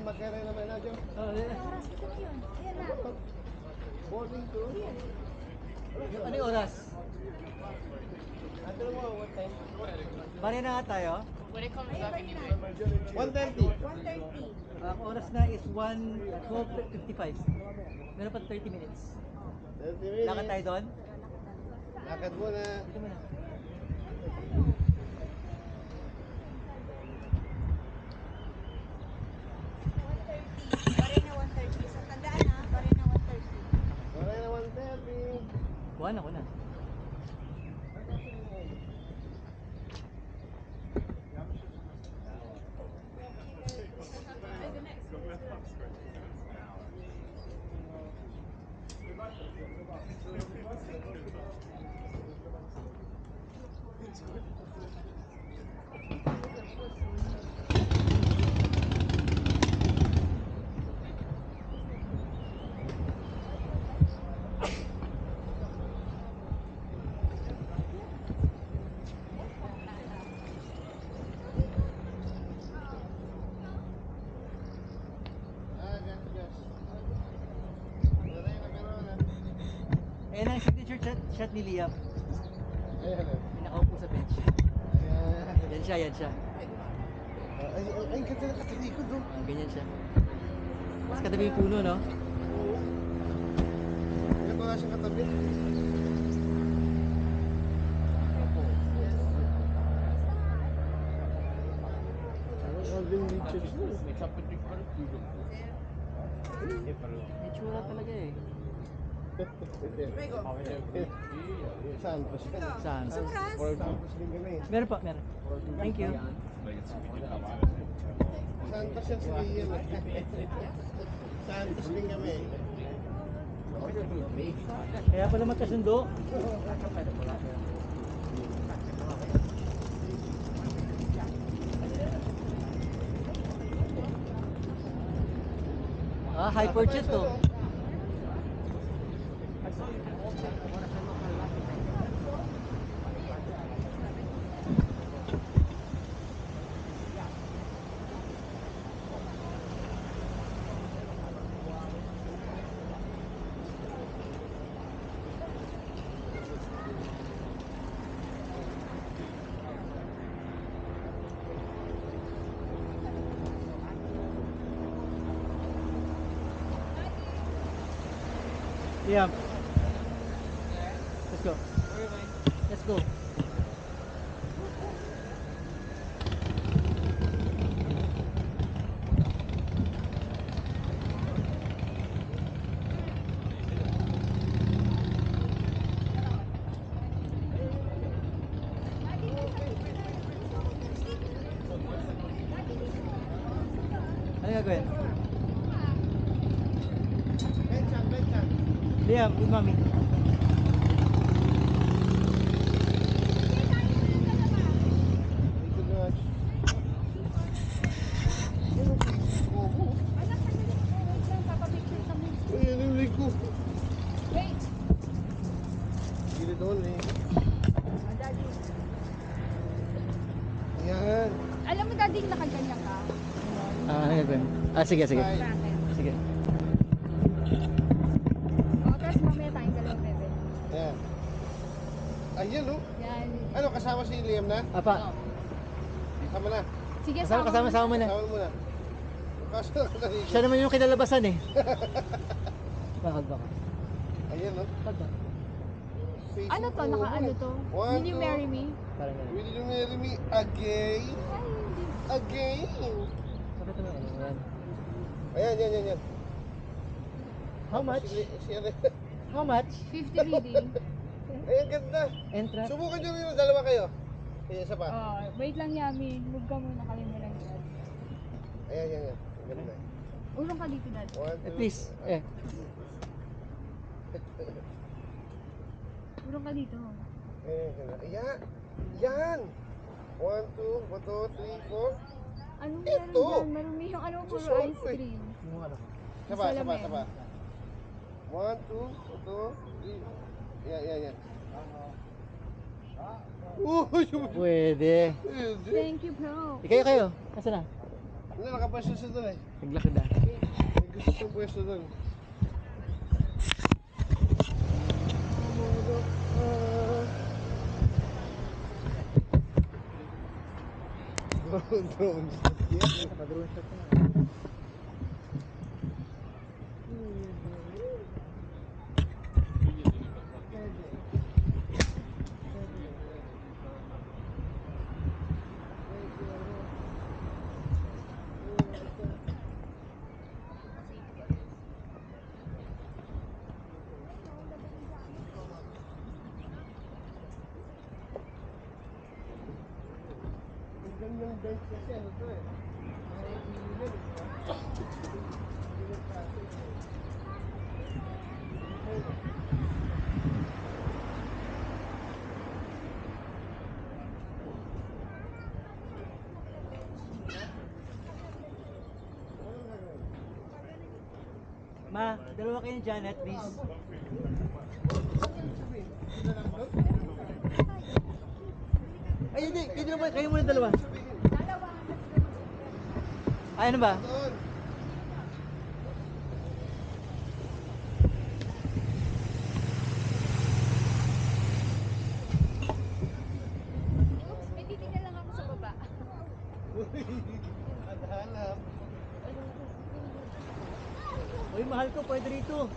magkara naman na dyan. Oras ko na yun. Ayan na. Morning to. Ano yung oras? Ano mo, what time? Pare na nga tayo. When it comes up, you 1:30. 1:30. Ang oras na is 12:55. Meron pa 30 minutes. 30 minutes. Lakad tayo doon? Lakad muna. Dito muna. Pare na 1:30. So, tandaan na, pare na 1:30. Wala na 1:30. Kuha na, kuha na. Ayan ang signature shot ni Liam. Ayan. Yung nakaupo sa bench. Ayan. Yan siya, yan siya. Ay, ganda na katalikod doon. Ganyan siya. Mas katabi yung puno, no? Oo. Ganito nga siyang katabi. Alvin Richards mo. May tsura talaga eh. Santos. Saan? Santos din kami. Meron pa, meron. Thank you. Santos yan si Liam. Santos din kami. Kaya pala magkasundo. Ah, hyperjet to. Yeah. Let's go. Let's go. Ano gagawin? Bencham. Liam, with mommy. Good lunch. Ano ko? Oo. Anak, sandali. Wait lang, papapicture kami. Ayun yung leg ko. Wait! Gilid only. Daddy. Ayan. Alam mo, Daddy, nakaganyan ka. Ah, ano gagawin? Ah, sige, sige. Hi. Bracket. Sige. O, tapos mamaya tayong dalawa, bebe. Ayan. Ayan oh. Yan. Ano, kasama si Liam na? Apa, Kasama na. Sige, kasama mo na. Kasama mo na. Kasama ka na dito. Siya naman yung kinalabasan eh. Bakal baka. Ayan oh. Pagka. Facing Ano to? Kumu. Ano to? One, Will you two. marry me? Parang gano'n. Will you marry me again? Ay, hindi. Again? Bakit naman ano yan? Ayan. How much? Si ano? How much? 50 reading. Ayan, ganda. Entrap. Subukan nyo rin, dalawa kayo. Ayan, isa pa. Oh, wait lang, Yami. Move ka muna, kalima lang yan. Ayan. Ganda. Ulong ka dito, Dad. One, Eh, two. please. Eh. Ulong ka dito. Ayan, ganda. Ayan. Yan. 1, 2, 3, 4. Ano meron Ito. dyan? Marumi yung ano, puro Susunod ice eh. cream. Yung ano? Saba. Salamin. 1, 2, 3. Yan. Uy! Pwede. Pwede. Thank you, bro. Kayo. Nasaan na? Ano, nakapwesto siya doon eh. Naglakad na. May gusto siyang pwesto doon. Drone shot yan. Naka-drone shot na. Ang ganyang bench kasi ano to eh. Ay, ililan eh. Ililan kasi eh. Anong gagawin? Ma, dalawa kayo ni Janet, please. Ano yung sabihin? Sila lang doon? Ay, hindi. Kayo muna dalawa. Sabihin. Ay, ano ba? Doon. May titignan lang ako sa baba. Hanap. Uy, mahal ko. Pwede rito.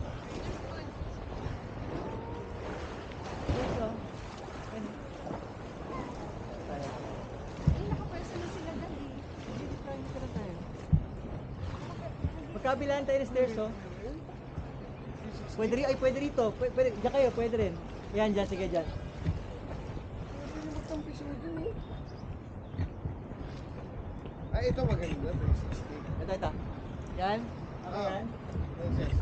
Ito. Ayun. Tayo. Ay, nakapwesto na sila dali. Dito tayo. Magkabilaan tayo ng stairs, oh. Pwede rin, ay pwede rito. Pwede, diyan kayo, pwede rin. Yan, dyan, sige, dyan. Pwede magtampi siya dun eh. Ay, ito maganda. 360. Ito. Yan. Ako Ah. yan. Yes, yes.